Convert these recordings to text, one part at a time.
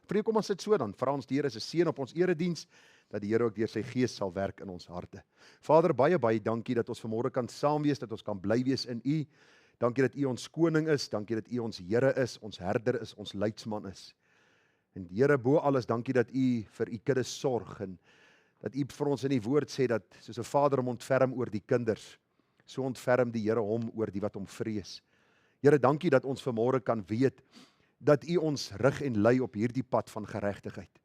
Vriende, kom ons sit so, dan vra ons die Here se seën op ons erediens, dat die Here ook deur sy Gees sal werk in ons harte. Vader, baie, baie dankie dat ons vanmôre kan saam wees, dat ons kan bly wees in U. Dankie dat U ons koning is, dankie dat U ons Here is, ons herder is, ons leidsman is. En Here, bo alles, dankie dat U vir U kudde sorg, en dat U vir ons in die woord sê, dat soos 'n vader hom ontferm oor die kinders, so ontferm die Here hom oor die wat hom vrees. Here, dankie dat ons vanmôre kan weet, dat U ons rig en lei op hierdie pad van geregtigheid.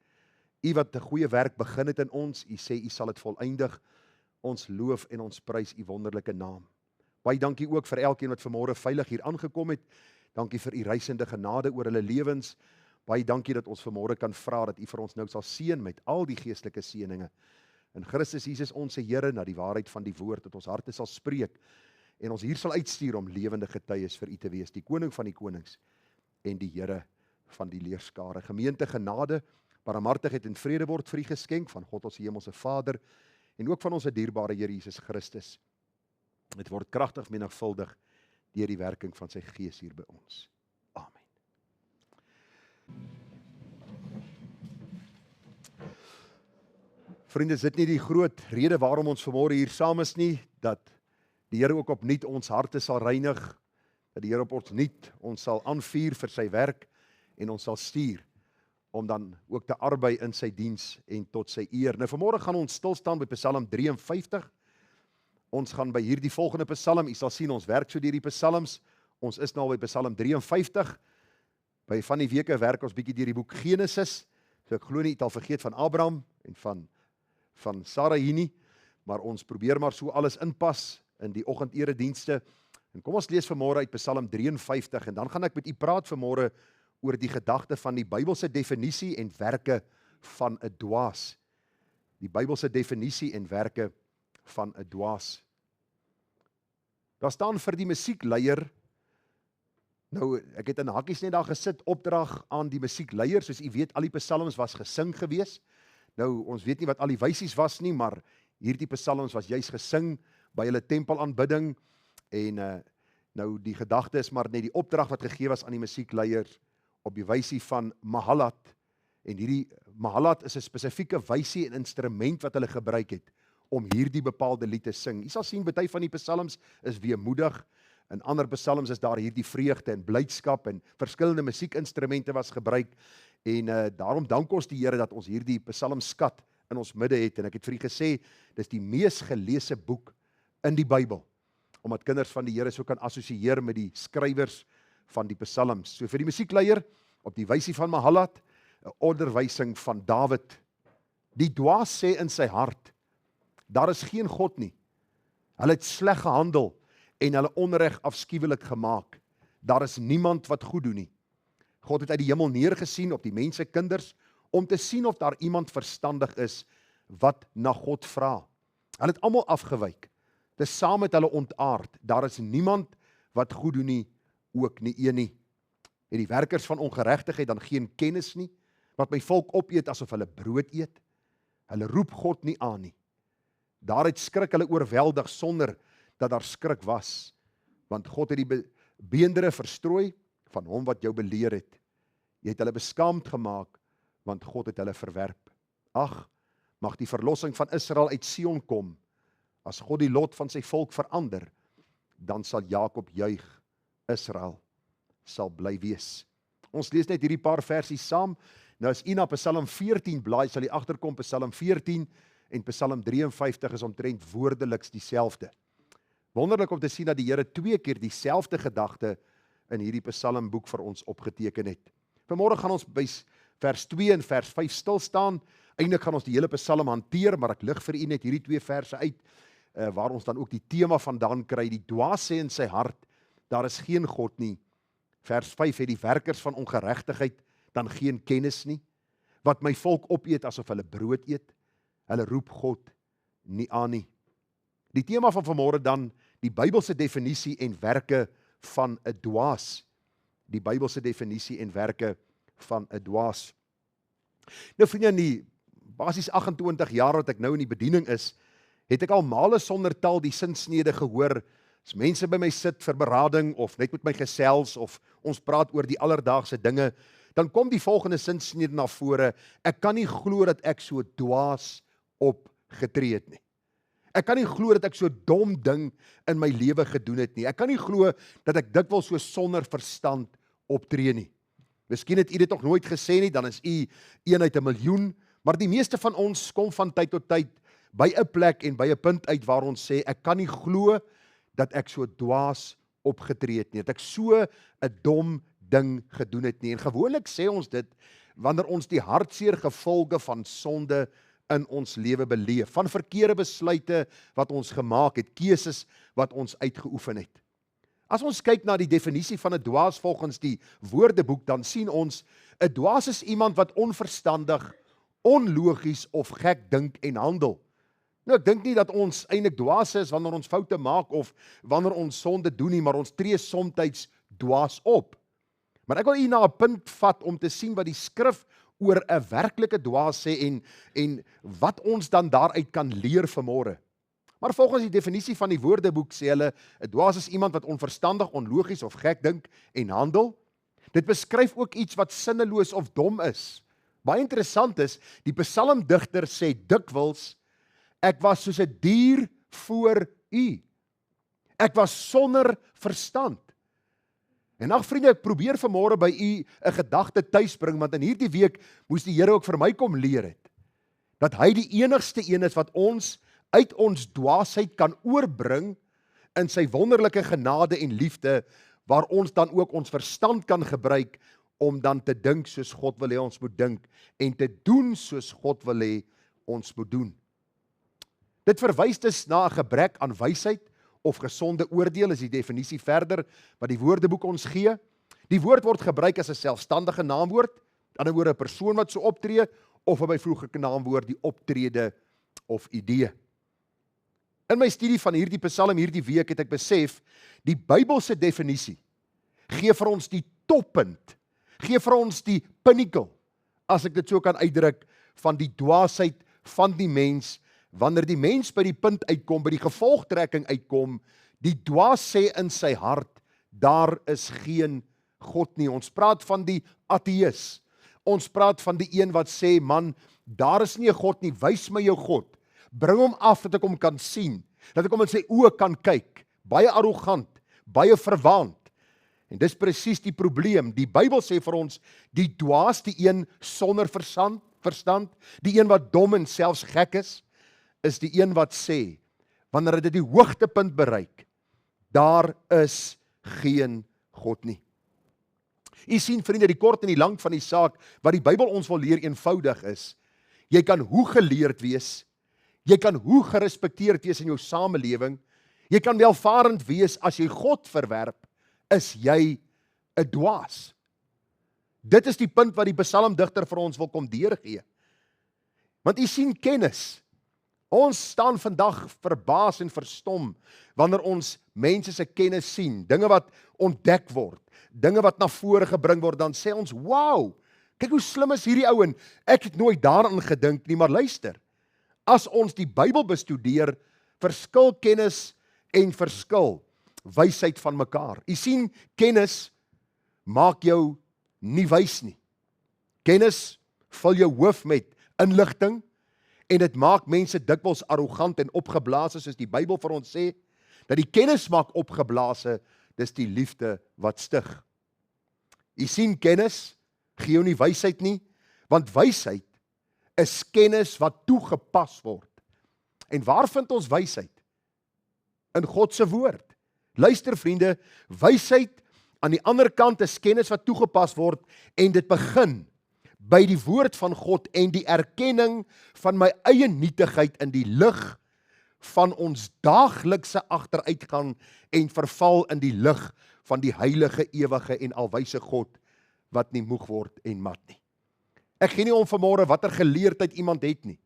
U wat 'n goeie werk begin het in ons, U sê U sal dit volëindig. Ons loof en ons prys U wonderlike naam. Baie dankie ook vir elkeen wat vanmôre veilig hier aangekom het. Dankie vir U reisende genade oor hulle lewens. Baie dankie dat ons vanmôre kan vra dat U vir ons nou sal seën met al die geestelike seëninge. In Christus Jesus ons se Here, na die waarheid van die woord, dat ons harte sal spreek en ons hier sal uitstuur om lewende getuies vir U te wees, die koning van die konings en die Here van die leerskare. Gemeente, genade, barmhartigheid en vrede word vir U geskenk van God ons hemelse Vader en ook van ons dierbare Here Jesus Christus. Dit word kragtig menigvuldig deur die werking van sy Gees hier by ons. Amen. Vriende, is dit nie die groot rede waarom ons vanmôre hier saam is nie, dat die Here ook opnuut ons harte sal reinig, dat die Here op ons sal aanvuur vir sy werk en ons sal stuur om dan ook te arbei in sy diens en tot sy eer. Nou vanmôre gaan ons stil staan by Psalm 53. Ons gaan by hierdie volgende Psalm, u sal sien ons werk so deur die Psalms. Ons is nou by Psalm 53. By van die weke werk ons bietjie deur die boek Genesis. So ek glo nie het al vergeet van Abraham en van Sarah hier nie, maar ons probeer maar so alles inpas in die oggenderedienste. En kom ons lees vanmôre uit Psalm 53 en dan gaan ek met u praat vanmôre oor die gedagte van die Bybelse definisie en werke van 'n dwaas. Die Bybelse definisie en werke van 'n dwaas. Daar staan vir die musiekleier, nou ek het in hakkies net daar gesit, opdrag aan die musiekleier, soos u weet, al die psalms was gesing gewees. Nou, ons weet nie wat al die wysies was nie, maar hierdie psalms was juis gesing by hulle tempelaanbidding, en nou die gedagte is maar net die opdrag wat gegee was aan die musiekleier op die wysie van Mahalat, en hierdie Mahalat is 'n spesifieke wysie en instrument wat hulle gebruik het om hierdie bepaalde lied te sing. Jy sal sien, baie van die psalms is weemoedig, in ander psalms is daar hierdie vreugde en blydskap en verskillende musiekinstrumente was gebruik, en daarom dank ons die Here dat ons hierdie psalmskat in ons midde het, en ek het vir u gesê, dis die mees geleesde boek in die Bybel, omdat kinders van die Here so kan assosieer met die skrywers van die psalms. So vir die musiekleier, op die wysie van Mahalat, 'n onderwysing van Dawid. Die dwaas sê in sy hart, daar is geen God nie. Hulle het sleg gehandel en hulle onreg afskuwelik gemaak. Daar is niemand wat goed doen nie. God het uit die hemel neergesien op die mense kinders om te sien of daar iemand verstandig is wat na God vra. Hulle het almal afgewyk. Dis saam met hulle ontaard. Daar is niemand wat goed doen nie, ook nie een nie. Het die werkers van ongeregtigheid dan geen kennis nie, wat my volk opeet asof hulle brood eet? Hulle roep God nie aan nie. Daaruit skrik hulle oorweldig sonder dat daar skrik was, want God het die beendere verstrooi van hom wat jou beleer het. Jy het hulle beskaamd gemaak, want God het hulle verwerp. Ag, mag die verlossing van Israel uit Sion kom. As God die lot van sy volk verander, dan sal Jakob juig, Israel sal bly wees. Ons lees net hierdie paar versies saam. Nou as u na Psalm 14 blaai, sal jy agterkom Psalm 14 en Psalm 53 is omtrent woordeliks dieselfde. Wonderlik om te sien dat die Here 2 keer dieselfde gedagte in hierdie psalmboek vir ons opgeteken het. Vanmôre gaan ons by vers 2 en vers 5 stil staan. Eindelik gaan ons die hele psalm hanteer, maar ek lig vir u net hierdie 2 verse uit, waar ons dan ook die tema vandaan kry. Die dwaas sê in sy hart, daar is geen God nie. Vers 5 het die werkers van ongeregtigheid dan geen kennis nie, wat my volk opeet asof hulle brood eet. Hulle roep God nie aan nie. Die tema van vanmôre dan, die Bybelse definisie en werke van 'n dwaas. Die Bybelse definisie en werke van 'n dwaas. Nou vriende, in die basies 28 jaar wat ek nou in die bediening is, het ek al male sonder tel die sinsnede gehoor, as mense by my sit vir berading, of net met my gesels, of ons praat oor die alledaagse dinge, dan kom die volgende sinsnede na vore: ek kan nie glo dat ek so dwaas opgetree het nie. Ek kan nie glo dat ek so dom ding in my lewe gedoen het nie. Ek kan nie glo dat ek dikwels so sonder verstand optree nie. Miskien het u dit nog nooit gesê nie, dan is u een uit 'n miljoen, maar die meeste van ons kom van tyd tot tyd by 'n plek en by 'n punt uit waar ons sê, ek kan nie glo dat ek so dwaas opgetree het nie, dat ek so 'n dom ding gedoen het nie. En gewoonlik sê ons dit wanneer ons die hartseer gevolge van sonde in ons lewe beleef, van verkeerde besluite wat ons gemaak het, keuses wat ons uitgeoefen het. As ons kyk na die definisie van 'n dwaas volgens die Woordeboek, dan sien ons 'n dwaas is iemand wat onverstandig, onlogies of gek dink en handel. Nou, ek dink nie dat ons eintlik dwaas is wanneer ons foute maak of wanneer ons sonde doen nie, maar ons tree soms dwaas op. Maar ek wil u na 'n punt vat om te sien wat die skrif oor 'n werklike dwaas sê en wat ons dan daaruit kan leer vanmôre. Maar volgens die definisie van die Woordeboek sê hulle, 'n dwaas is iemand wat onverstandig, onlogies of gek dink en handel. Dit beskryf ook iets wat sinneloos of dom is. Baie interessant is, die psalmdigter sê dikwels, ek was soos 'n dier voor u. Ek was sonder verstand. En ag vriende, ek probeer vanmôre by u 'n gedagte tuisbring, want in hierdie week moes die Here ook vir my kom leer het, dat hy die enigste een is wat ons uit ons dwaasheid kan oorbring in sy wonderlike genade en liefde, waar ons dan ook ons verstand kan gebruik om dan te dink soos God wil hê ons moet dink en te doen soos God wil hê ons moet doen. Dit verwys dus na 'n gebrek aan wysheid of gesonde oordeel, is die definisie verder wat die Woordeboek ons gee. Die woord word gebruik as 'n selfstandige naamwoord, aan die ander woorde 'n persoon wat so optree, of 'n byvoeglike naamwoord, die optrede of idee. In my studie van hierdie Psalm hierdie week het ek besef, die Bybelse definisie gee vir ons die toppunt, gee vir ons die pinnacle, as ek dit so kan uitdruk, van die dwaasheid van die mens, wanneer die mens by die punt uitkom, by die gevolgtrekking uitkom, die dwaas sê in sy hart, daar is geen God nie. Ons praat van die ateïs. Ons praat van die een wat sê, man, daar is nie 'n God nie, wys my jou God. Bring hom af dat ek hom kan sien, dat ek hom in sy oë kan kyk. Baie arrogant, baie verwaand. En dis presies die probleem. Die Bybel sê vir ons, die dwaas, die een sonder verstand, die een wat dom en selfs gek is die een wat sê, wanneer dit die hoogtepunt bereik, daar is geen God nie. U sien vriende, die kort en die lank van die saak, wat die Bybel ons wil leer eenvoudig is, jy kan hoe geleerd wees, jy kan hoe gerespekteerd wees in jou samelewing, jy kan welvarend wees as jy God verwerp, is jy 'n dwaas. Dit is die punt wat die psalmdigter vir ons wil kom deurgee. Want u sien kennis. Ons staan vandag verbaas en verstom wanneer ons mense se kennis sien, dinge wat ontdek word, dinge wat na vore gebring word, dan sê ons, wow, kyk hoe slim is hierdie ou en ek het nooit daaraan gedink nie, maar luister, as ons die Bybel bestudeer, verskil kennis en verskil wysheid van mekaar. U sien, kennis maak jou nie wys nie. Kennis vul jou hoof met inligting, en dit maak mense dikwels arrogant en opgeblaas, soos die Bybel vir ons sê, dat die kennis maak opgeblaas, dis die liefde wat stig. U sien, kennis gee jou nie wysheid nie, want wysheid is kennis wat toegepas word. En waar vind ons wysheid? In God se woord. Luister vriende, wysheid aan die ander kant is kennis wat toegepas word, en dit begin by die woord van God en die erkenning van my eie nietigheid in die lig van ons daaglikse agteruitgang en verval in die lig van die heilige, ewige en alwyse God wat nie moeg word en mat nie. Ek gee nie om vanmôre watter geleerdheid iemand het nie.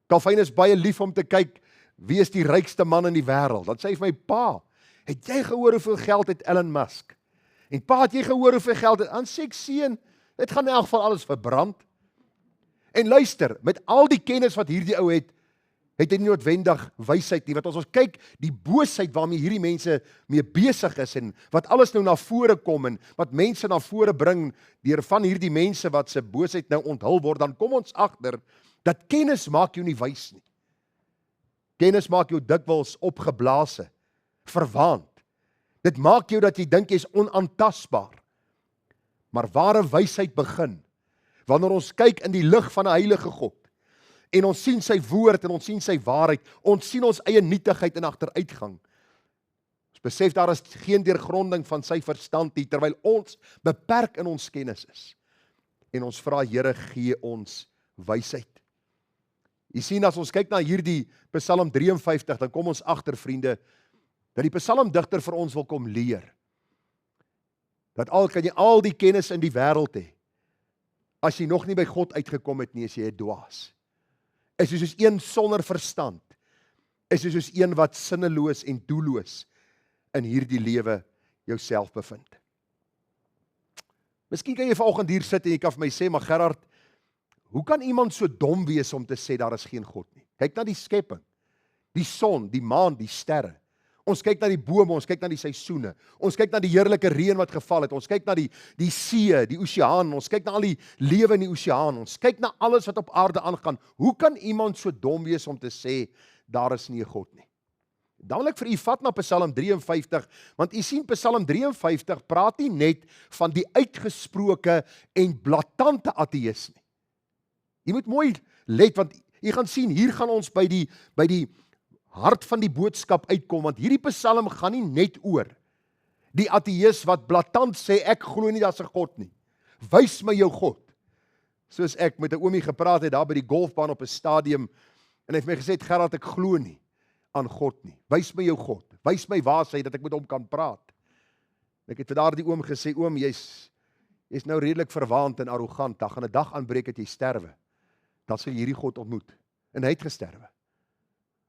Calvin is baie lief om te kyk, wie is die rykste man in die wêreld? Dan sê hy vir my, pa, het jy gehoor hoeveel geld het Elon Musk? En pa, het jy gehoor hoeveel geld het? Dan sê ek, seun, dit gaan in elk geval alles verbrand. En luister, met al die kennis wat hierdie ou het, het hy nie noodwendig wysheid nie, want as ons kyk, die boosheid waarmee hierdie mense mee besig is, en wat alles nou na vore kom, en wat mense na vore bring, deur van hierdie mense wat se boosheid nou onthul word, dan kom ons agter, dat kennis maak jou nie wys nie. Kennis maak jou dikwels opgeblaase, verwaand. Dit maak jou dat jy dink jy is onaantastbaar. Maar ware wysheid begin, wanneer ons kyk in die lig van 'n heilige God, en ons sien sy woord, en ons sien sy waarheid, ons sien ons eie nietigheid en agteruitgang. Ons besef daar is geen deurgronding van sy verstand nie, terwyl ons beperk in ons kennis is. En ons vra, Here, gee ons wysheid. Jy sien, as ons kyk na hierdie Psalm 53, dan kom ons agter, vriende, dat die psalmdigter vir ons wil kom leer. Dat kan jy al die kennis in die wêreld hê, as jy nog nie by God uitgekom het nie, is jy 'n dwaas. Is jy soos een sonder verstand, is jy soos een wat sinneloos en doelloos in hierdie lewe jouself bevind. Miskien kan jy vanoggend hier sit en jy kan vir my sê, maar Gerard, hoe kan iemand so dom wees om te sê daar is geen God nie? Kyk na die skepping, die son, die maan, die sterre. Ons kyk na die bome, ons kyk na die seisoene. Ons kyk na die heerlike reën wat geval het. Ons kyk na die see, die oseaan. Ons kyk na al die lewe in die oseaan. Ons kyk na alles wat op aarde aangaan. Hoe kan iemand so dom wees om te sê daar is nie 'n God nie? Dan wil ek vir u vat na Psalm 53, want u sien Psalm 53 praat nie net van die uitgesproke en blaatante ateïs nie. Jy moet mooi let, want jy gaan sien, hier gaan ons by die hart van die boodskap uitkom, want hierdie Psalm gaan nie net oor die ateïs wat blaatant sê, ek glo nie daar's 'n God nie. Wys my jou God. Soos ek met 'n oomie gepraat het daar by die golfbaan op 'n stadium, en hy het my gesê, Gerard, ek glo nie aan God nie. Wys my jou God. Wys my waar hy dat ek met hom kan praat. Ek het vir daardie oom gesê, oom, jy's nou redelik verwaand en arrogant. Daar gaan 'n dag aanbreek dat jy sterwe. Dan sal jy hierdie God ontmoet. En hy het gesterwe.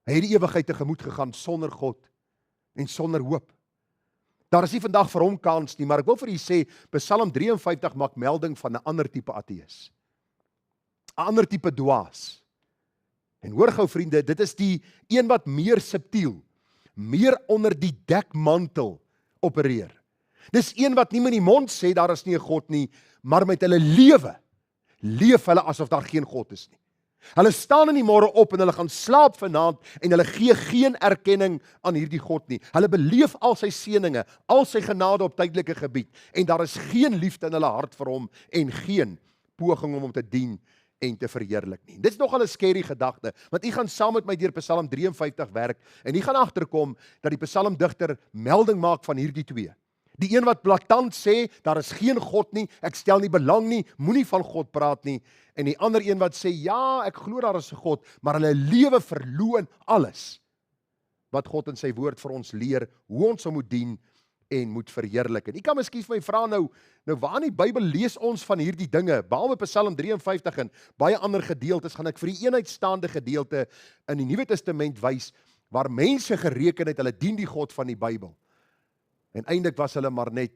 Hy het die ewigheid tegemoet gegaan sonder God en sonder hoop. Daar is nie vandag vir hom kans nie, maar ek wil vir u sê, Psalm 53 maak melding van 'n ander tipe ateïs. 'n Ander tipe dwaas. En hoor gou vriende, dit is die een wat meer subtiel, meer onder die dekmantel opereer. Dis een wat nie met die mond sê daar is nie 'n God nie, maar met hulle leef hulle asof daar geen God is nie. Hulle staan in die môre op en hulle gaan slaap vanaand en hulle gee geen erkenning aan hierdie God nie. Hulle beleef al sy seëninge, al sy genade op tydelike gebied en daar is geen liefde in hulle hart vir hom en geen poging om hom te dien en te verheerlik nie. Dit is nogal 'n skerry gedagte, want u gaan saam met my deur Psalm 53 werk en u gaan agterkom dat die psalmdigter melding maak van hierdie twee. Die een wat blaatant sê, daar is geen God nie, ek stel nie belang nie, moenie van God praat nie, en die ander een wat sê, ja, ek glo daar is 'n God, maar hulle lewe verloon alles wat God in sy woord vir ons leer, hoe ons hom moet dien en moet verheerlik. En u kan miskien vir my vra nou waar in die Bybel lees ons van hierdie dinge? Behalwe Psalm 53 en baie ander gedeeltes, gaan ek vir die eenuitstaande gedeelte in die Nuwe Testament wys, waar mense gereken het, hulle dien die God van die Bybel. En eintlik was hulle maar net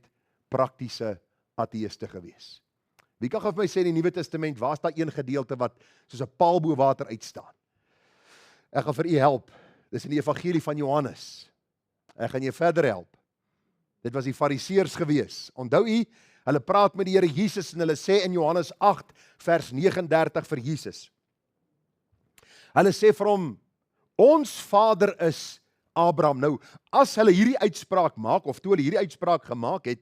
praktiese ateïste gewees. Wie kan vir my sê in die Nuwe Testament, waar is daar een gedeelte wat soos 'n paal bo water uitstaan? Ek gaan vir u help. Dis in die Evangelie van Johannes. Ek gaan jou verder help. Dit was die Fariseërs gewees. Onthou u, hulle praat met die Here Jesus en hulle sê in Johannes 8 vers 39 vir Jesus. Hulle sê vir hom, ons vader is Abraham. Nou, as hulle hierdie uitspraak maak, of toe hulle hierdie uitspraak gemaak het,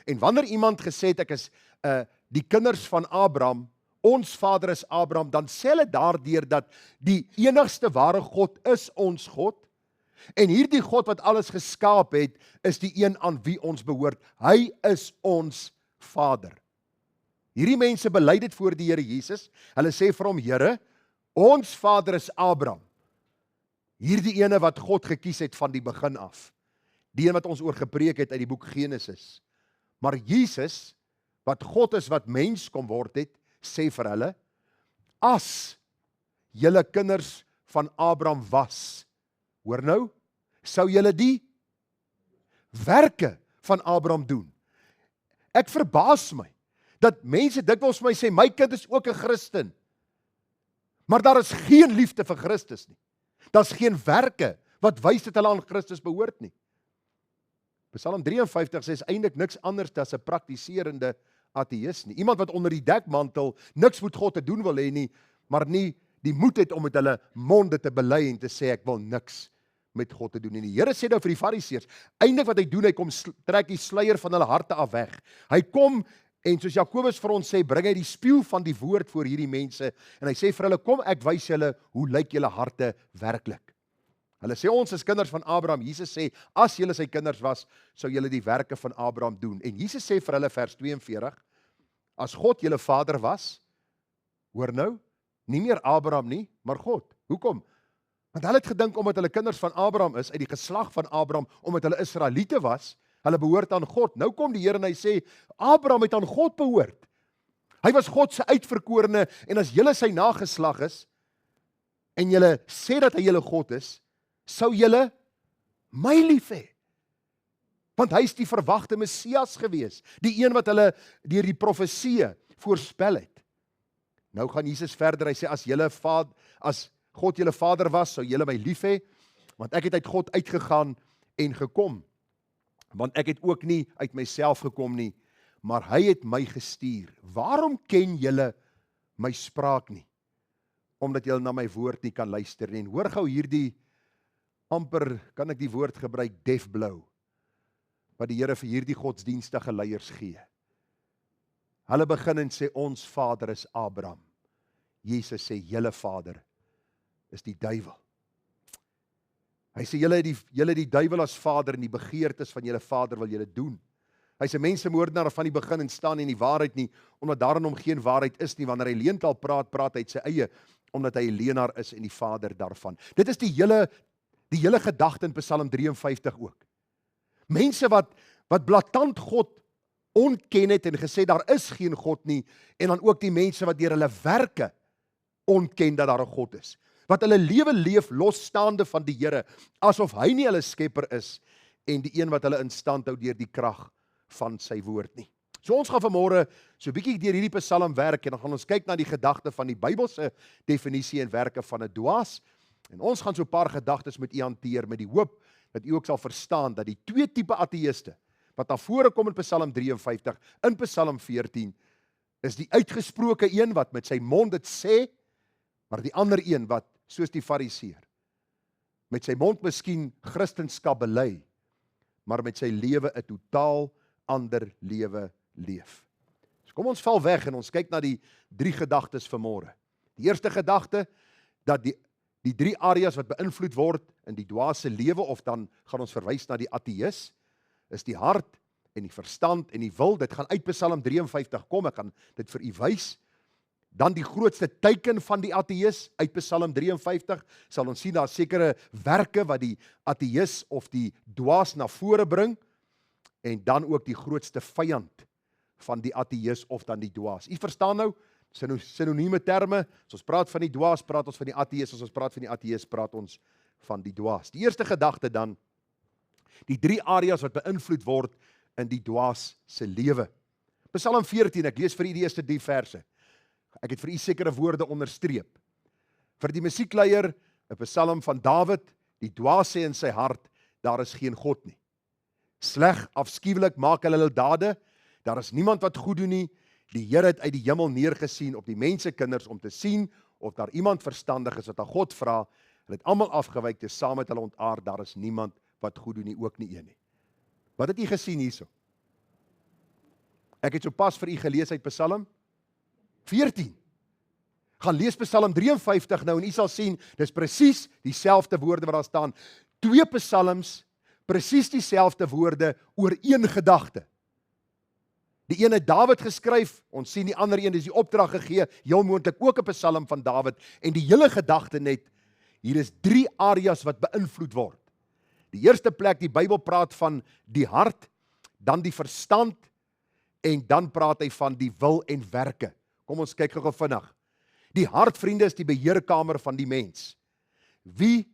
en wanneer iemand gesê het, ek is die kinders van Abraham, ons vader is Abraham, dan sê hulle daardeur dat die enigste ware God is ons God, en hierdie God wat alles geskaap het, is die een aan wie ons behoort. Hy is ons Vader. Hierdie mense bely dit voor die Here Jesus. Hulle sê vir hom, Here, ons Vader is Abraham. Hierdie ene wat God gekies het van die begin af. Die een wat ons oor gepreek het uit die boek Genesis. Maar Jesus, wat God is, wat mens kom word het, sê vir hulle, as julle kinders van Abraham was, hoor nou, sou julle die werke van Abraham doen. Ek verbaas my, dat mense dikwels vir my sê, my kind is ook 'n Christen, maar daar is geen liefde vir Christus nie. Daar's geen werke wat wys dat hulle aan Christus behoort nie. Psalm 53 sê is eintlik niks anders as 'n praktiserende ateïs nie. Iemand wat onder die dekmantel niks met God te doen wil hê nie, maar nie die moed het om met hulle monde te bely en te sê ek wil niks met God te doen nie. Die Here sê nou vir die Fariseërs, eintlik wat hy doen, hy kom trek die sluier van hulle harte af weg. Hy kom en soos Jakobus vir ons sê, bring hy die spieël van die woord voor hierdie mense en hy sê vir hulle, kom ek wys julle hoe lyk julle harte werklik. Hulle sê ons is kinders van Abraham. Jesus sê as julle sy kinders was, sou julle die werke van Abraham doen. En Jesus sê vir hulle vers 42, as God julle vader was, hoor nou, nie meer Abraham nie, maar God. Hoekom? Want hulle het gedink omdat hulle kinders van Abraham is, uit die geslag van Abraham, omdat hulle Israeliete was, hulle behoort aan God. Nou kom die Here en hy sê, Abraham het aan God behoort. Hy was God se uitverkorene en as julle sy nageslag is en julle sê dat hy julle God is, sou julle my lief hê. Want hy is die verwagte Messias gewees, die een wat hulle deur die profeseë voorspel het. Nou gaan Jesus verder, hy sê as God julle vader was, sou julle my lief hê, want ek het uit God uitgegaan en gekom. Want ek het ook nie uit myself gekom nie, maar hy het my gestuur. Waarom ken julle my spraak nie? Omdat julle na my woord nie kan luister nie. En hoor gou hierdie amper, kan ek die woord gebruik, deafblou, wat die Here vir hierdie godsdienstige leiers gee. Hulle begin en sê, ons vader is Abraham. Jesus sê, julle vader is die duiwel. Hy sê, julle het die duiwel as vader en die begeertes van julle vader wil julle doen. Hy sê, mensemoordenaar van die begin en staan nie in die waarheid nie, omdat daar in hom geen waarheid is nie. Wanneer hy leentaal praat hy uit sy eie, omdat hy 'n leienaar is en die vader daarvan. Dit is die hele gedagte in Psalm 53 ook. Mense wat blaatant God ontken het en gesê daar is geen God nie, en dan ook die mense wat deur hulle werke ontken dat daar 'n God is. Wat hulle lewe leef losstaande van die Here, asof hy nie hulle skepper is en die een wat hulle in stand hou deur die krag van sy woord nie. So ons gaan vanmôre so 'n bietjie deur hierdie Psalm werk en dan gaan ons kyk na die gedagte van die Bybelse definisie en werke van 'n dwaas. En ons gaan so 'n paar gedagtes met u hanteer met die hoop dat u ook sal verstaan dat die twee tipe ateïste wat na vore kom in Psalm 53, in Psalm 14, is die uitgesproke een wat met sy mond dit sê, maar die ander een wat, soos die Fariseer, met sy mond miskien Christendom bely, maar met sy lewe 'n totaal ander lewe leef. So kom ons val weg en ons kyk na die drie gedagtes vanmôre. Die eerste gedagte, dat die drie areas wat beïnvloed word in die dwaase lewe, of dan gaan ons verwys na die ateïs, is die hart en die verstand en die wil. Dit gaan uit Psalm 53 kom, ek gaan dit vir u wys. Dan die grootste teken van die ateïs uit Psalm 53, sal ons sien daar sekere werke wat die ateïs of die dwaas na vore bring, en dan ook die grootste vyand van die ateïs of dan die dwaas. U verstaan nou, sinonieme terme, as ons praat van die dwaas, praat ons van die ateïs, as ons praat van die ateïs, praat ons van die dwaas. Die eerste gedagte dan, die drie areas wat beïnvloed word in die dwaas se lewe. Psalm 14, ek lees vir u die eerste 3 verse. Ek het vir u sekere woorde onderstreep. Vir die musiekleier, 'n psalm van Dawid, die dwaas sê in sy hart, daar is geen God nie. Sleg, afskuwelik maak hulle dade, daar is niemand wat goed doen nie. Die Here het uit die hemel neergesien op die mensekinders om te sien of daar iemand verstandig is wat aan God vra. Hulle het almal afgewyk, te saam met hulle ontaard, daar is niemand wat goed doen nie, ook nie een nie. Wat het u gesien hierso? Ek het sopas vir u gelees uit Psalm 14. Gaan lees Psalm 53 nou en u sal sien, dis presies dieselfde woorde wat daar staan. 2 psalms, presies dieselfde woorde oor een gedagte. Die een het Dawid geskryf, ons sien die ander een, dis die opdrag gegee, heel moontlik ook 'n psalm van Dawid, en die hele gedagte net, hier is 3 areas wat beïnvloed word. Die eerste plek, die Bybel praat van die hart, dan die verstand, en dan praat hy van die wil en werke. Kom ons kyk gou vinnig. Die hart, vriende, is die beheerkamer van die mens. Wie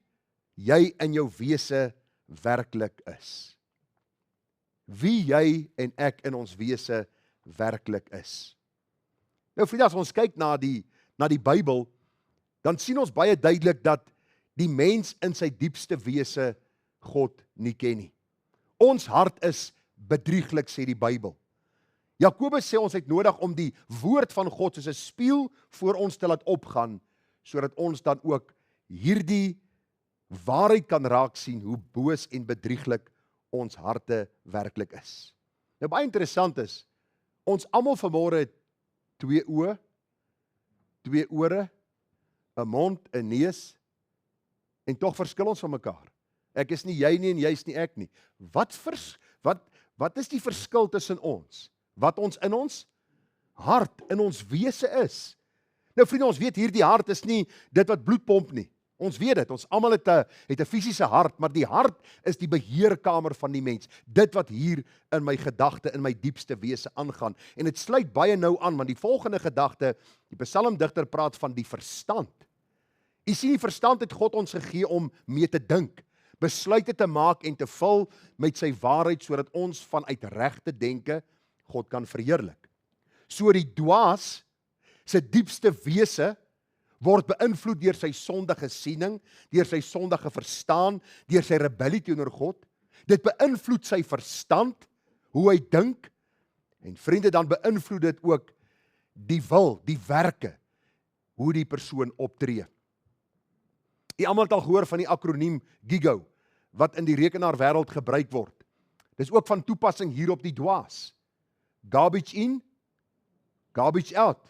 jy in jou wese werklik is. Wie jy en ek in ons wese werklik is. Nou vriende, as ons kyk na die Bybel, dan sien ons baie duidelik dat die mens in sy diepste wese God nie ken nie. Ons hart is bedrieglik, sê die Bybel. Jakobus sê ons het nodig om die woord van God soos 'n spieël voor ons te laat opgaan, sodat ons dan ook hierdie waarheid kan raak sien hoe boos en bedrieglik ons harte werklik is. Nou baie interessant is, ons almal vanmôre het 2 oë, 2 ore, 'n mond, 'n neus, en tog verskil ons van mekaar. Ek is nie jy nie en jy is nie ek nie. Wat is die verskil tussen ons? Wat ons in ons hart, in ons wese is. Nou vriende, ons weet hierdie hart is nie dit wat bloed pomp nie. Ons weet dit, ons almal het 'n fisiese hart, maar die hart is die beheerkamer van die mens. Dit wat hier in my gedagte, in my diepste wese aangaan. En dit sluit baie nou aan, want die volgende gedagte, die psalmdigter praat van die verstand. U sien, die verstand het God ons gegee om mee te dink, besluite te maak en te vul met sy waarheid, sodat ons vanuit regte denke God kan verheerlik. So die dwaas se diepste wese word beïnvloed deur sy sondige siening, deur sy sondige verstaan, deur sy rebellie teenoor God. Dit beïnvloed sy verstand, hoe hy dink, en vriende, dan beïnvloed dit ook die wil, die werke, hoe die persoon optree. U almal het al gehoor van die akroniem GIGO, wat in die rekenaarwêreld gebruik word. Dis ook van toepassing hier op die dwaas. Garbage in, garbage out.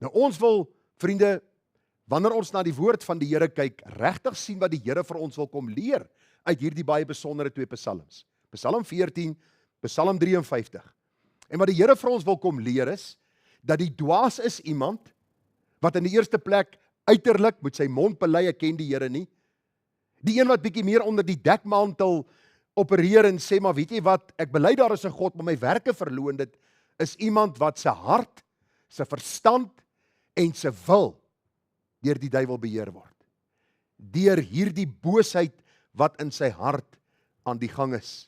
Nou ons wil, vriende, wanneer ons na die woord van die Here kyk, regtig sien wat die Here vir ons wil kom leer uit hierdie baie besondere 2 psalms. Psalm 14, Psalm 53. En wat die Here vir ons wil kom leer is, dat die dwaas is iemand wat in die eerste plek uiterlik met sy mond bely, ek ken die Here nie. Die een wat bietjie meer onder die dekmantel opereer en sê, maar weet jy wat, ek bely daar is 'n God, maar my werke verloon dit, is iemand wat sy hart, sy verstand en sy wil deur die duiwel beheer word. Deur hierdie boosheid wat in sy hart aan die gang is.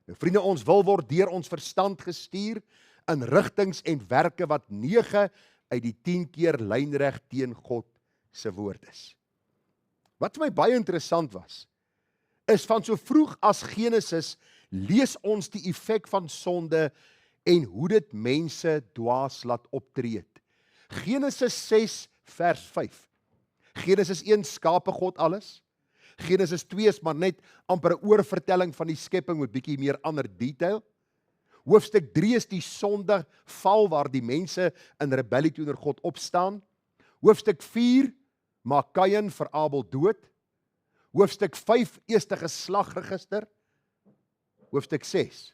Nou vriende, ons wil word deur ons verstand gestuur in rigtings en werke wat 9 uit die 10 keer lynreg teen God se woord is. Wat vir my baie interessant was, is van so vroeg as Genesis lees ons die effek van sonde en hoe dit mense dwaas laat optree. Genesis 6 vers 5. Genesis 1 skape God alles. Genesis 2 is maar net amper 'n oorvertelling van die skepping met bietjie meer ander detail. Hoofstuk 3 is die sonde val waar die mense in rebellie teenoor God opstaan. Hoofstuk 4 maak Kain vir Abel dood. Hoofstuk 5 eerste geslagregister. Hoofstuk 6.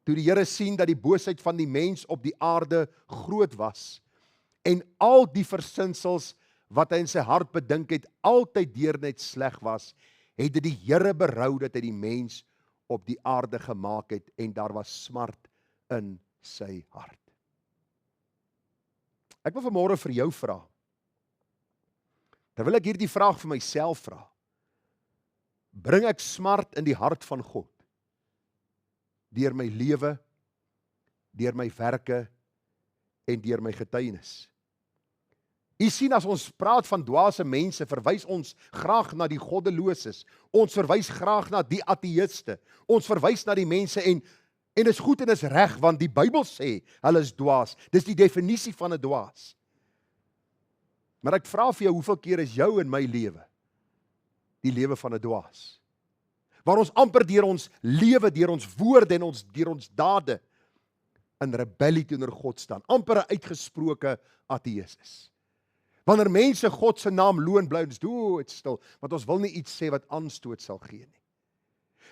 Toe die Here sien dat die boosheid van die mens op die aarde groot was en al die versinsels wat hy in sy hart bedink het altyd deur net sleg was, het dit die Here berou dat hy die mens op die aarde gemaak het en daar was smart in sy hart. Ek wil vanmôre vir jou vra, terwyl ek hierdie vraag vir myself vra, bring ek smart in die hart van God, deur my lewe, deur my werke en deur my getuienis. U sien, as ons praat van dwaase mense, verwys ons graag na die goddeloses, ons verwys graag na die ateïste, ons verwys na die mense en is goed en is reg, want die Bybel sê, hulle is dwaas, dis die definisie van 'n dwaas. Maar ek vra vir jou, hoeveel keer is jou in my lewe, die lewe van 'n dwaas? Waar ons amper deur ons lewe, deur ons woorde en deur ons dade, in rebellie teenoor God staan, amper 'n uitgesproke ateïs is. Wanneer mense God se naam loon, bly ons doodstil, want ons wil nie iets sê wat aanstoot sal gee nie.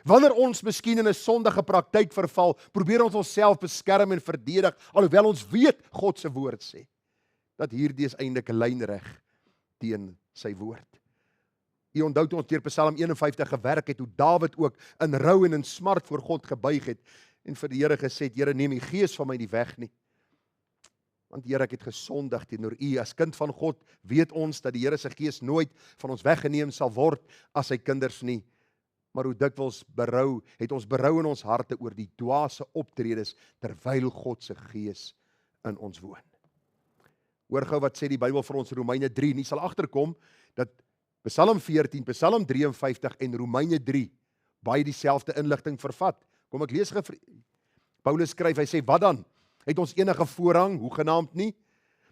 Wanneer ons miskien in 'n sondige praktyk verval, probeer ons onsself beskerm en verdedig, alhoewel ons weet God se woord sê, dat hierdie is eintlik 'n lynreg teen sy woord. U onthou toe ons deur Psalm 51 gewerk het, hoe Dawid ook in rou en in smart voor God gebuig het, en vir die Here gesê het, Here, neem die gees van my nie weg nie. Want Here, ek het gesondig teenoor U. As kind van God weet ons dat die Here se gees nooit van ons weggeneem sal word as sy kinders nie. Maar hoe dikwels het ons berou in ons harte oor die dwaase optredes terwyl God se gees in ons woon. Hoor gou wat sê die Bybel vir ons in Romeine 3, en jy sal agterkom, dat Psalm 14, Psalm 53 en Romeine 3 baie dieselfde inligting vervat. Kom ek lees Paulus skryf, hy sê, wat dan? Het ons enige voorrang? Hoegenaamd nie.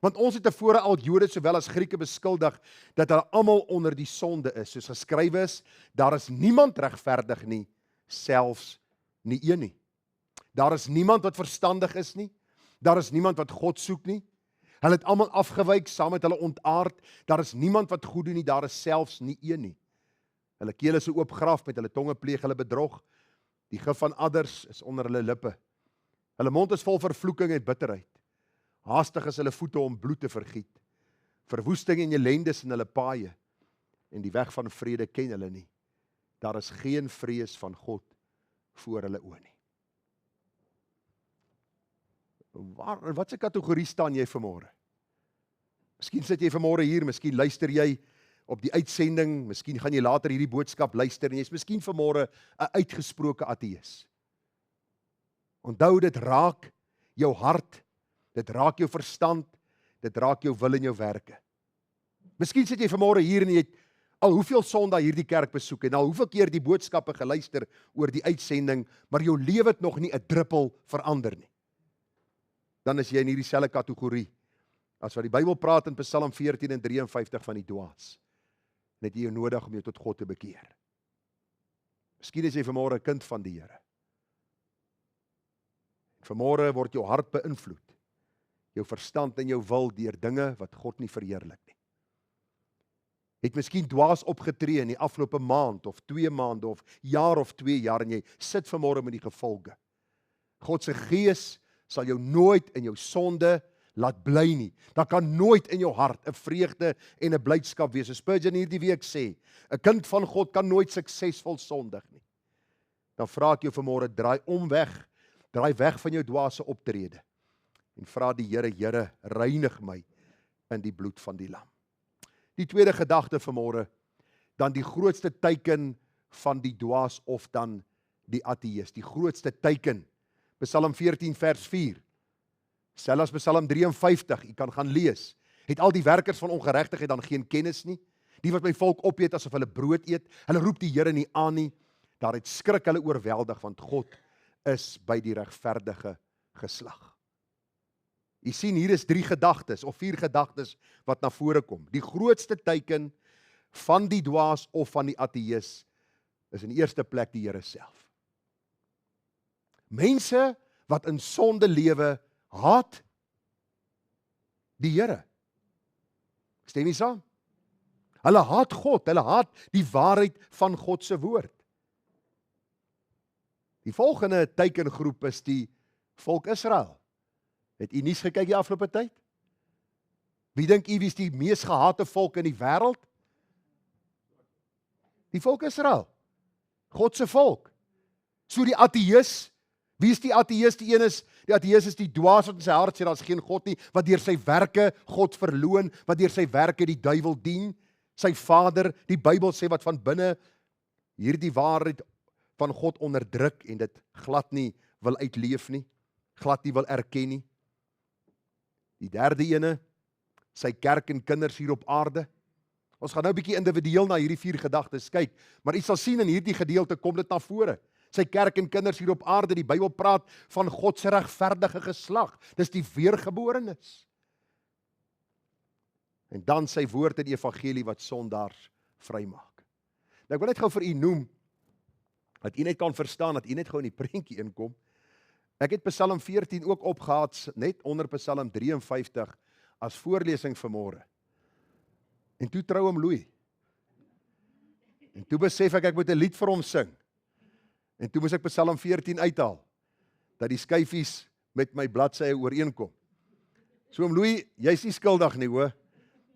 Want ons het tevore al Jode sowel as Grieke beskuldig, dat hulle almal onder die sonde is. Soos geskrywe is, daar is niemand regverdig nie, selfs nie een nie. Daar is niemand wat verstandig is nie. Daar is niemand wat God soek nie. Hulle het almal afgewyk, saam met hulle ontaard. Daar is niemand wat goed doen nie, daar is selfs nie een nie. Hulle keel is 'n oop graf, met hulle tonge pleeg hulle bedrog. Die gif van adders is onder hulle lippe. Hulle mond is vol vervloeking en bitterheid. Haastig is hulle voete om bloed te vergiet. Verwoesting en ellende is in hulle paaie. En die weg van vrede ken hulle nie. Daar is geen vrees van God voor hulle oë nie. In watse kategorie staan jy vanmôre? Miskien sit jy vanmôre hier, miskien luister jy op die uitsending, miskien gaan jy later hierdie boodskap luister en jy is miskien vanmôre 'n uitgesproke ateïs. Onthou, dit raak jou hart, dit raak jou verstand, dit raak jou wil en jou werke. Miskien sit jy vanmôre hier en jy het al hoeveel Sondae hierdie kerk besoek en al hoeveel keer die boodskappe geluister oor die uitsending, maar jou lewe het nog nie 'n druppel verander nie. Dan is jy in hierdie selfde kategorie as wat die Bybel praat in Psalm 14 en 53 van die dwaas. Net jy nodig om jou tot God te bekeer. Miskien is jy vanmôre 'n kind van die Here. Vanmôre word jou hart beïnvloed, jou verstand en jou wil deur dinge wat God nie verheerlik nie. Het miskien dwaas opgetree in die afgelope maand of 2 maande of jaar of 2 jaar en jy sit vanmôre met die gevolge. God se gees sal jou nooit in jou sonde laat bly nie. Daar kan nooit in jou hart 'n vreugde en 'n blydskap wees. Spurgeon hierdie week sê, 'n kind van God kan nooit suksesvol sondig nie. Dan vra ek jou vanmôre, draai weg van jou dwaase optrede en vra die Here, Here, reinig my in die bloed van die lam. Die tweede gedagte vanmôre, dan die grootste teken van die dwaas of dan die ateïs, die grootste teken. Psalm 14 vers 4. Selfs Psalm 53, u kan gaan lees. Het al die werkers van ongeregtigheid dan geen kennis nie? Die wat my volk opeet asof hulle brood eet, hulle roep die Here nie aan nie. Daar het skrik hulle oorweldig, want God is by die regverdige geslag. Jy sien, hier is 3 gedagtes of 4 gedagtes wat na vore kom. Die grootste teken van die dwaas of van die ateïs is in die eerste plek die Here self. Mense wat in sonde lewe, haat die Here. Stem jy saam? Hulle haat God, hulle haat die waarheid van God se woord. Die volgende tekengroep is die volk Israel. Het u nuus gekyk die afgelope tyd? Wie dink u wie is die mees gehate volk in die wêreld? Die volk Israel. God se volk. So die ateïs, wie is die ateïs? Die ateïs is die dwaas wat in sy hart sê, daar is geen God nie, wat deur sy werke God verloon, wat deur sy werke die duiwel dien, sy vader, die Bybel sê wat van binne hierdie waarheid van God onderdruk en dit glad nie wil uitleef nie, glad nie wil erken nie. Die derde ene, sy kerk en kinders hier op aarde. Ons gaan nou 'n bietjie individueel na hierdie 4 gedagtes kyk, maar u sal sien in hierdie gedeelte kom dit na vore. Sy kerk en kinders hier op aarde, die Bybel praat van God se regverdige geslag. Dis die weergeborenes. En dan sy woord in die evangelie wat sondaars vrymaak. Nou ek wil net gou vir u noem, dat u net kan verstaan, dat u net gou in die prentjie inkom. Ek het Psalm 14 ook opgehaat, net onder Psalm 53, as voorlesing vanmôre. En toe trou hom Louis. En toe besef ek moet 'n lied vir hom sing. En toe moes ek Psalm 14 uithaal, dat die skyfies met my bladsye ooreenkom. So oom Louis, jy's nie skuldig nie hoor.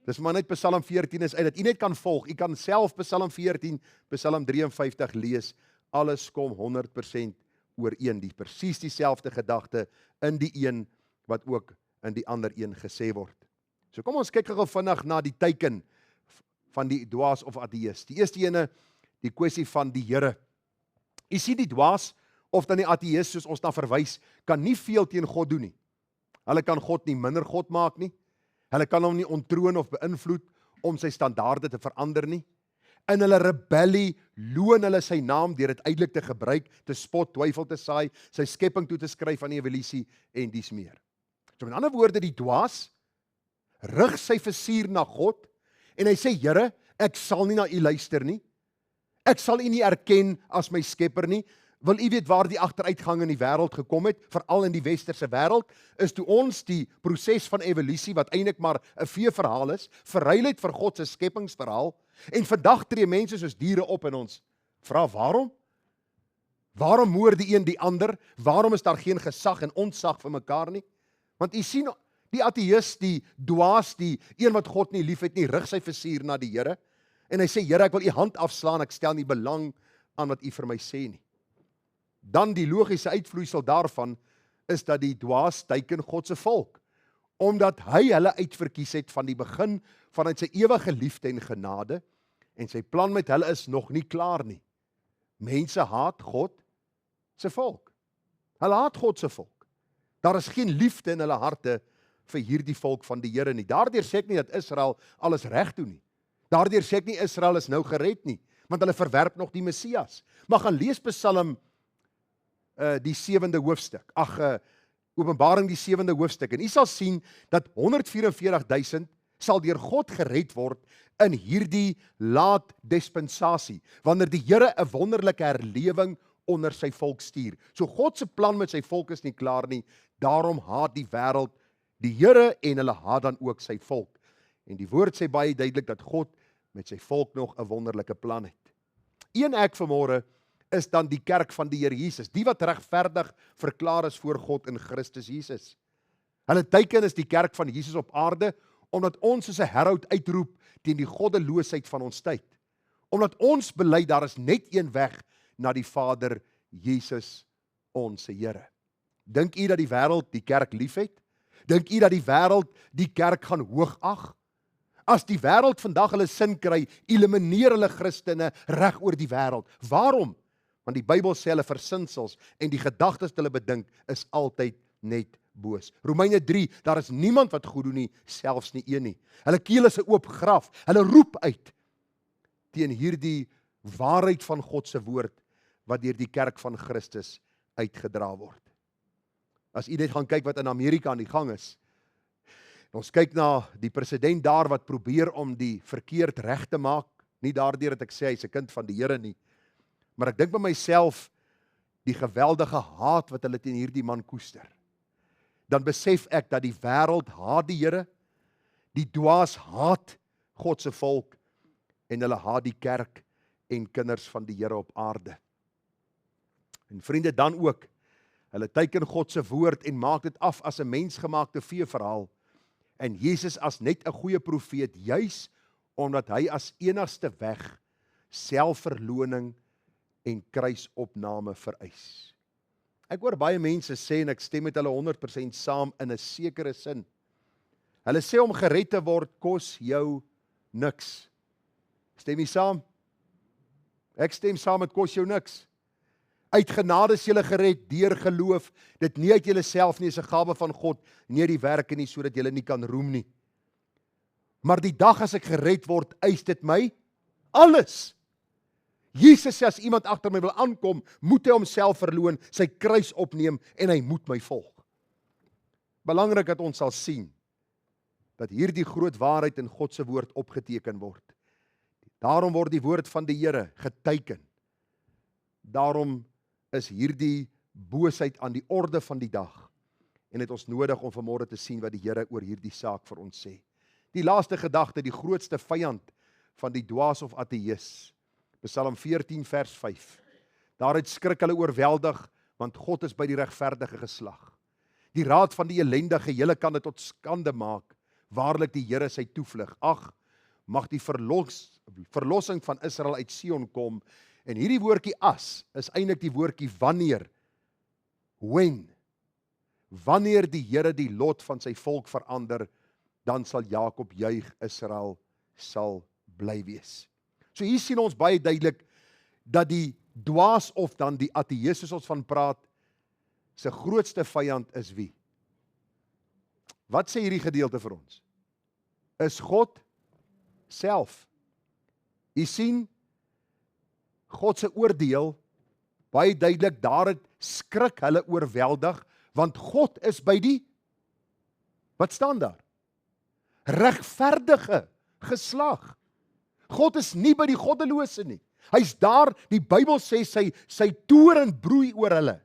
Dis maar net Psalm 14 is uit, dat u net kan volg. U kan self Psalm 14, Psalm 53 lees. Alles kom 100% ooreen. Die presies dieselfde gedagte in die een wat ook in die ander een gesê word. So kom ons kyk gou vinnig na die teken van die dwaas of ateïs. Die eerste ene, die kwessie van die Here. U sien die dwaas of dan die ateïs, soos ons na verwys, kan nie veel teen God doen nie. Hulle kan God nie minder God maak nie. Hulle kan hom nie onttroon of beïnvloed om sy standaarde te verander nie. In hulle rebellie loon hulle sy naam deur dit uiteindelik te gebruik, te spot, twyfel te saai, sy skepping toe te skryf aan die evolusie en dies meer. So met ander woorde, die dwaas rig sy vizier na God en hy sê, Here, ek sal nie na u luister nie. Ek sal u nie erken as my skepper nie. Wil u weet waar die agteruitgang in die wêreld gekom het, veral in die westerse wêreld, is toe ons die proses van evolusie, wat eintlik maar 'n veeverhaal is, verruil het vir God se skepingsverhaal, en vandag tree mense soos diere op en ons vra waarom? Waarom moord die een die ander? Waarom is daar geen gesag en ontsag vir mekaar nie? Want u sien, die ateïs, die dwaas, die een wat God nie liefhet nie, rig sy vizier na die Here, en hy sê, Here, ek wil u hand afslaan, ek stel nie belang aan wat u vir my sê nie. Dan die logiese uitvloeisel daarvan is dat die dwaas teiken God se volk, omdat hy hulle uitverkies het van die begin vanuit sy ewige liefde en genade, en sy plan met hulle is nog nie klaar nie. Mense haat God se volk. Hulle haat God se volk. Daar is geen liefde in hulle harte vir hierdie volk van die Here nie. Daardeur sê ek nie dat Israel alles reg doen nie. Daardeur sê ek nie Israel is nou gered nie, want hulle verwerp nog die Messias. Maar gaan lees Psalm die 7de hoofstuk. Openbaring die 7de hoofstuk. En u sal sien dat 144.000 sal deur God gered word in hierdie laat dispensasie, wanneer die Here 'n wonderlike herlewing onder sy volk stuur. So God se plan met sy volk is nie klaar nie, daarom haat die wêreld die Here en hulle haat dan ook sy volk. En die woord sê baie duidelik dat God met sy volk nog 'n wonderlike plan het. Een ek vanmôre is dan die kerk van die Here Jesus, die wat regverdig verklaar is voor God in Christus Jesus. Hulle teiken is die kerk van Jesus op aarde, omdat ons soos 'n herhoud uitroep teen die goddeloosheid van ons tyd. Omdat ons bely daar is net een weg na die Vader, Jesus, ons Here. Dink u dat die wêreld die kerk liefhet? Dink u dat die wêreld die kerk gaan hoogag? As die wêreld vandag hulle sin kry, elimineer hulle Christene reg oor die wêreld. Waarom? Want die Bybel sê hulle versinsels en die gedagtes wat hulle bedink is altyd net boos. Romeine 3, daar is niemand wat goed doen nie, selfs nie een nie. Hulle keel is 'n oop graf. Hulle roep uit teen hierdie waarheid van God se woord wat deur die kerk van Christus uitgedra word. As u net gaan kyk wat in Amerika aan die gang is. Ons kyk na die president daar wat probeer om die verkeerd reg te maak, nie daardeur dat ek sê hy's 'n kind van die Here nie, maar ek dink by myself die geweldige haat wat hulle teen hierdie man koester. Dan besef ek dat die wêreld haat die Here, die dwaas haat God se volk en hulle haat die kerk en kinders van die Here op aarde. En vriende, dan ook, hulle teiken God se woord en maak dit af as 'n mensgemaakte veeverhaal en Jesus as net 'n goeie profeet, juis omdat hy as enigste weg selfverloning en kruisopname vereis. Ek hoor baie mense sê en ek stem met hulle 100% saam in 'n sekere sin. Hulle sê om gered te word kos jou niks. Stem jy saam? Ek stem saam, dit kos jou niks. Uit genade is julle gered deur geloof, dit nie uit julleself nie, is 'n gawe van God, nie uit die werke nie, sodat julle nie kan roem nie. Maar die dag as ek gered word, eis dit my alles. Jesus sê as iemand agter my wil aankom, moet hy homself verloon, sy kruis opneem en hy moet my volg. Belangrik dat ons sal sien dat hierdie groot waarheid in God se woord opgeteken word. Daarom word die woord van die Here geteiken. Daarom is hierdie boosheid aan die orde van die dag en het ons nodig om vanmôre te sien wat die Here oor hierdie saak vir ons sê. Die laaste gedagte, die grootste vyand van die dwaas of ateïs. Psalm 14 vers 5. Daaruit skrik hulle oorweldig, want God is by die regverdige geslag. Die raad van die ellendige, julle kan dit tot skande maak. Waarlik die Here sy toevlug. Ag, mag die verlossing van Israel uit Sion kom. En hierdie woordjie as is eintlik die woordjie wanneer. When. Wanneer die Here die lot van sy volk verander, dan sal Jakob juig, Israel sal bly wees. So hier sien ons baie duidelik dat die dwaas of dan die ateïs soos ons van praat, sy grootste vyand is wie? Wat sê hierdie gedeelte vir ons? Is God self. U sien, God se oordeel, baie duidelik, daar het skrik hulle oorweldig, want God is by die, wat staan daar? Regverdige geslag. God is nie by die goddelose nie. Hy's daar, die Bybel sê sy toorn broei oor hulle.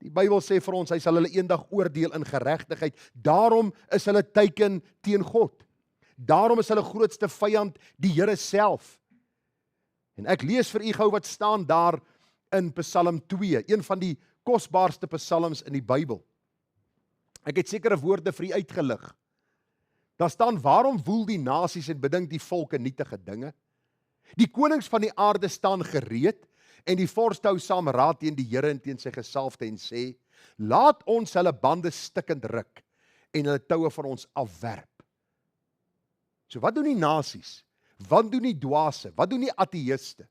Die Bybel sê vir ons, hy sal hulle eendag oordeel in geregtigheid. Daarom is hulle teiken teen God. Daarom is hulle grootste vyand die Here self. En ek lees vir u gou wat staan daar in Psalm 2, een van die kosbaarste psalms in die Bybel. Ek het sekere woorde vir u uitgelig. Daar staan, waarom woel die nasies en bedink die volke nietige dinge? Die konings van die aarde staan gereed, en die vorste hou saam raad teen die Here en teen sy gesalfde en sê, laat ons hulle bande stikkend ruk, en hulle toue van ons afwerp. So wat doen die nasies? Wat doen die dwaase? Wat doen die ateïste?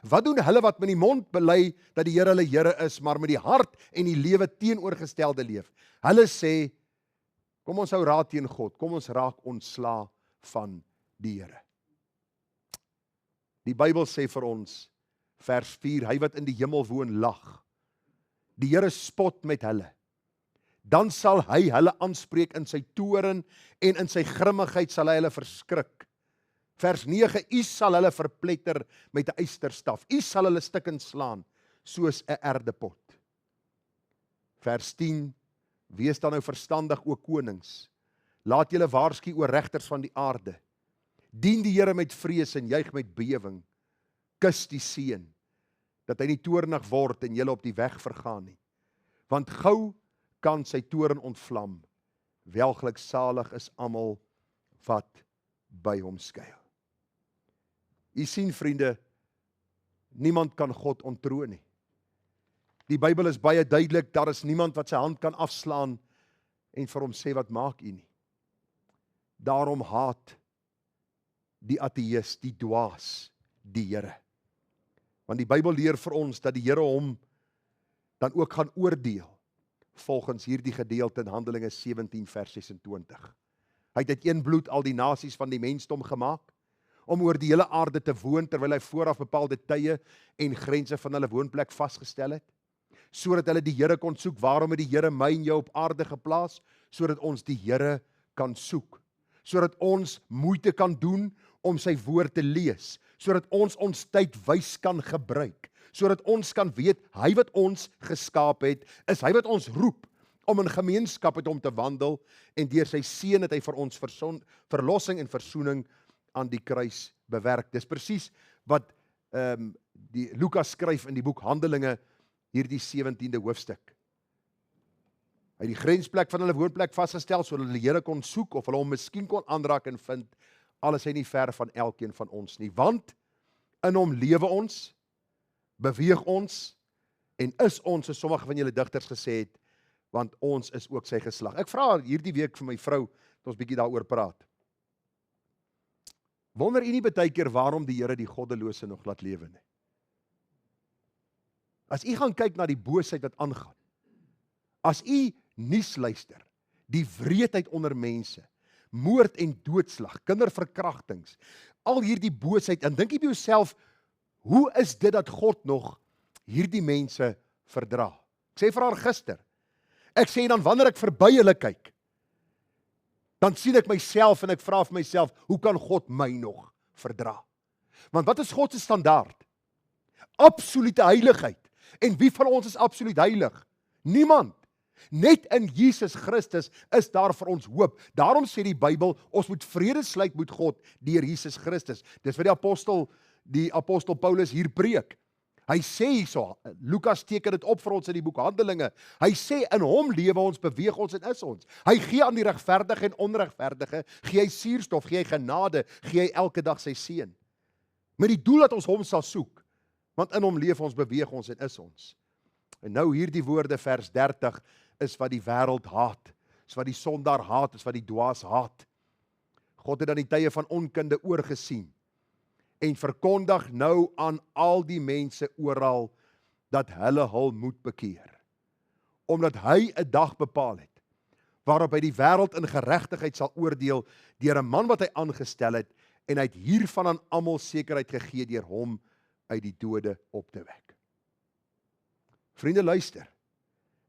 Wat doen hulle wat met die mond bely dat die Here hulle Here is, maar met die hart en die lewe teenoorgestelde leef? Hulle sê, kom ons hou raad teen God, kom ons raak ontslae van die Here. Die Bybel sê vir ons, vers 4, hy wat in die hemel woon lag. Die Here spot met hulle. Dan sal hy hulle aanspreek in sy toorn en in sy grimmigheid sal hy hulle verskrik. Vers 9, u sal hulle verpletter met 'n ysterstaf. U sal hulle stukkend slaan soos 'n erdepot. Vers 10, wees dan nou verstandig, o konings. Laat julle waarsku, o regters van die aarde. Dien die Here met vrees en juig met bewing. Kus die seun, dat hy nie toornig word en julle op die weg vergaan nie. Want gou kan sy toorn ontvlam. Welgeluksalig is almal wat by hom skuil. U sien vriende, niemand kan God onttroon nie. Die Bybel is baie duidelik, daar is niemand wat sy hand kan afslaan en vir hom sê, wat maak u nie? Daarom haat die ateïs, die dwaas, die Here. Want die Bybel leer vir ons dat die Here hom dan ook gaan oordeel, volgens hierdie gedeelte in Handelinge 17 vers 26. Hy het uit een bloed al die nasies van die mensdom gemaak, om oor die hele aarde te woon, terwyl hy vooraf bepaalde tye en grense van hulle woonplek vasgestel het, sodat hulle die Here kon soek. Waarom het die Here my en jou op aarde geplaas? Sodat ons die Here kan soek, sodat ons moeite kan doen om sy woord te lees, sodat ons tyd wys kan gebruik, sodat ons kan weet, hy wat ons geskaap het, is hy wat ons roep, om in gemeenskap met hom te wandel, en deur sy seun het hy vir ons verlossing en versoening aan die kruis bewerk. Dis presies wat die Lukas skryf in die boek Handelinge, hierdie 17de hoofstuk. Hy het die grensplek van hulle woonplek vasgestel, sodat hulle die Here kon soek, of hulle hom miskien kon aanraak en vind. Alles is nie ver van elkeen van ons nie, want in hom lewe ons, beweeg ons, en is ons, soos sommige van julle digters gesê het, want ons is ook sy geslag. Ek vra hierdie week vir my vrou, dat ons bietjie daaroor praat. Wonder u nie baie keer waarom die Here die goddelose nog laat lewe nie? As u gaan kyk na die boosheid wat aangaan, as u nuus luister, die wreedheid onder mense, moord en doodslag, kinderverkrachtings, al hierdie boosheid, en dink jy by jouself, hoe is dit dat God nog hierdie mense verdra? Ek sê vir haar gister, ek sê dan wanneer ek verby hulle kyk, dan sien ek myself en ek vra vir myself, hoe kan God my nog verdra? Want wat is God se standaard? Absolute heiligheid. En wie van ons is absoluut heilig? Niemand. Net in Jesus Christus is daar vir ons hoop. Daarom sê die Bybel, ons moet vrede sluit met God deur Jesus Christus. Dis wat die apostel Paulus hier preek. Hy sê hierso, Lukas teken dit op vir ons in die boek Handelinge. Hy sê in hom lewe ons, beweeg ons en is ons. Hy gee aan die regverdige en onregverdige, gee hy suurstof, gee hy genade, gee hy elke dag sy seën. Met die doel dat ons hom sal soek, want in hom leef ons, beweeg ons en is ons. En nou hierdie woorde, vers 30, is wat die wêreld haat, is wat die sondaar haat, is wat die dwaas haat. God het dan die tye van onkunde oorgesien, en verkondig nou aan al die mense oral, dat hulle hul moet bekeer. Omdat hy 'n dag bepaal het, waarop hy die wêreld in geregtigheid sal oordeel, deur 'n man wat hy aangestel het, en hy het hiervan aan almal sekerheid gegee deur hom uit die dode op te wek. Vriende, luister.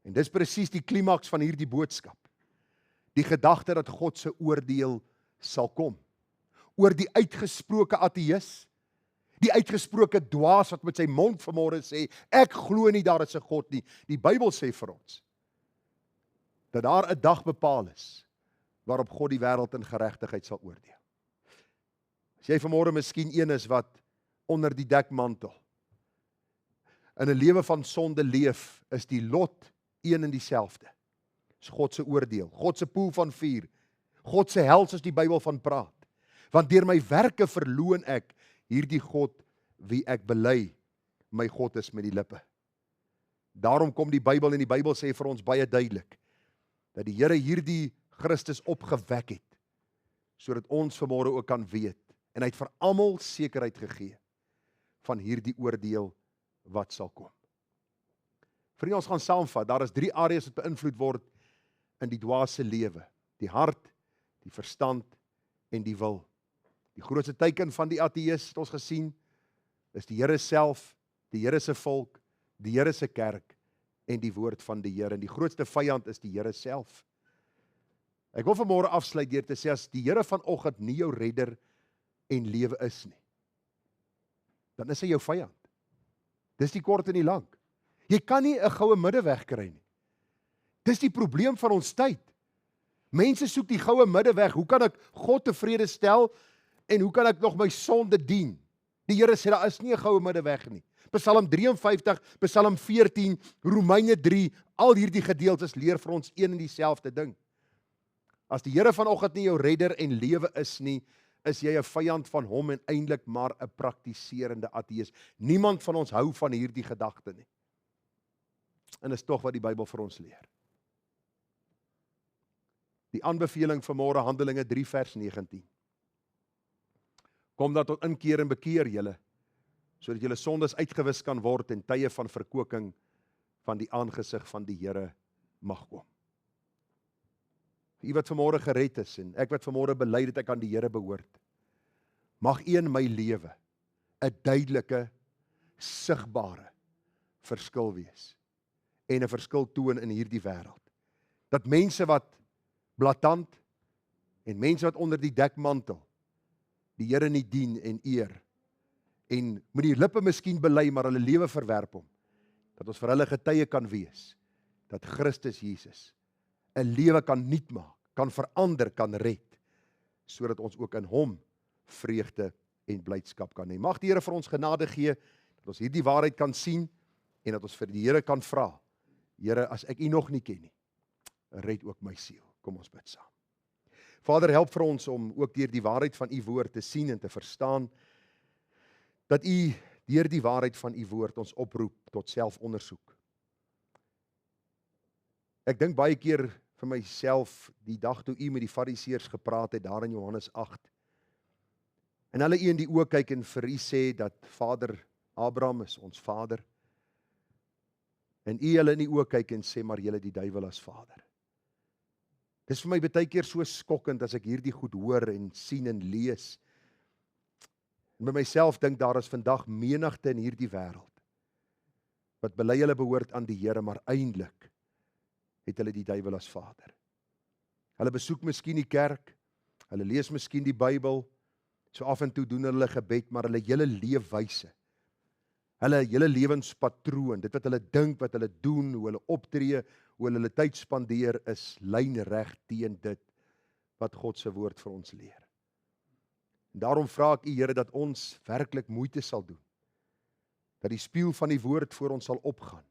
En dis presies die klimaks van hierdie boodskap. Die gedagte dat God se oordeel sal kom. Oor die uitgesproke ateïs, die uitgesproke dwaas wat met sy mond vanmôre sê, ek glo nie daar is 'n God nie. Die Bybel sê vir ons, dat daar 'n dag bepaal is, waarop God die wêreld in geregtigheid sal oordeel. As jy vanmôre miskien een is wat onder die dekmantel in 'n lewe van sonde leef, is die lot een en dieselfde. Dis God se oordeel, God se poel van vuur, God se hel soos die Bybel van praat. Want deur my werke verloon ek hierdie God wie ek bely, my God is met die lippe. Daarom kom die Bybel en die Bybel sê vir ons baie duidelik, dat die Here hierdie Christus opgewek het, sodat ons vanmôre ook kan weet, en hy het vir almal sekerheid gegee van hierdie oordeel wat sal kom. Vriende, ons gaan saamvat, daar is 3 areas wat beïnvloed word in die dwaase lewe. Die hart, die verstand en die wil. Die grootste teken van die ateïs het ons gesien, is die Here self, die Here se volk, die Here se kerk en die woord van die Here. En die grootste vyand is die Here self. Ek wil vanmôre afsluit deur te sê, as die Here vanoggend nie jou redder en lewe is nie, dan is hy jou vyand. Dis die kort en die lank. Jy kan nie 'n goue middeweg kry nie. Dis die probleem van ons tyd. Mense soek die goue middeweg. Hoe kan ek God tevrede stel en hoe kan ek nog my sonde dien? Die Here sê daar is nie 'n goue middeweg nie. Psalm 53, Psalm 14, Romeine 3, al hierdie gedeeltes leer vir ons een en dieselfde ding. As die Here vanoggend nie jou redder en lewe is nie, is jy 'n vyand van hom en eintlik maar 'n praktiserende ateïs. Niemand van ons hou van hierdie gedagte nie. En is tog wat die Bybel vir ons leer. Die aanbeveling vanmôre, Handelinge 3 vers 19. Kom dan tot inkeer en bekeer julle, sodat julle sondes uitgewis kan word en tye van verkoeking van die aangesig van die Here mag kom. Vir u wat vanmôre gered is en ek wat vanmôre bely dat ek aan die Here behoort, mag u in my lewe 'n duidelike, sigbare verskil wees en 'n verskil toon in hierdie wêreld. Dat mense wat blaatant en mense wat onder die dekmantel die Here nie dien en eer en met die lippe miskien bely, maar hulle lewe verwerp hom, dat ons vir hulle getuie kan wees dat Christus Jesus 'n lewe kan nuut maak, kan verander, kan red, sodat ons ook in hom vreugde en blydskap kan hê. Mag die Here vir ons genade gee dat ons hierdie waarheid kan sien en dat ons vir die Here kan vra, Here, as ek u nog nie ken nie, red ook my siel. Kom ons bid saam. Vader, help vir ons om ook deur die waarheid van u woord te sien en te verstaan, dat u deur die waarheid van u woord ons oproep tot selfondersoek. Ek dink baie keer vir myself, die dag toe u met die fariseërs gepraat het, daar in Johannes 8, en hulle u in die oë kyk en vir u sê dat Vader Abraham is ons vader, en u hulle in die oë kyk en sê, maar julle die duiwel as vader. Dis vir my baie keer so skokkend as ek hierdie goed hoor en sien en lees. En by myself dink daar is vandag menigte in hierdie wêreld wat bely hulle behoort aan die Here, maar eintlik het hulle die duiwel as vader. Hulle besoek miskien die kerk, hulle lees miskien die Bybel, so af en toe doen hulle gebed, maar hulle hele leefwyse, hulle hele lewenspatroon, dit wat hulle dink, wat hulle doen, hoe hulle optree, hoe hulle tyd spandeer, is lynreg teen dit wat God se woord vir ons leer. En daarom vra ek u, Here, dat ons werklik moeite sal doen, dat die spieël van die woord voor ons sal opgaan,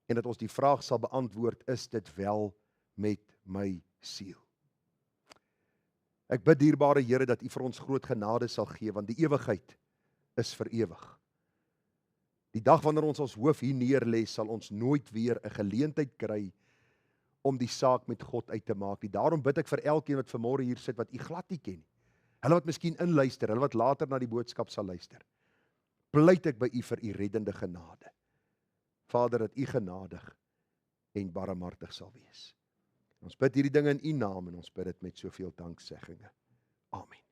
en dat ons die vraag sal beantwoord, is dit wel met my siel? Ek bid, dierbare Here, dat u vir ons groot genade sal gee, want die ewigheid is vir ewig. Die dag wanneer ons hoof hier neerlê, sal ons nooit weer 'n geleentheid kry om die saak met God uit te maak nie. Daarom bid ek vir elkeen wat vanmôre hier sit, wat u glad nie ken nie. Hulle wat miskien inluister, hulle wat later na die boodskap sal luister. Pleit ek by u vir u reddende genade. Vader, dat u genadig en barmhartig sal wees. Ons bid hierdie dinge in u naam en ons bid dit met soveel dankseggings. Amen.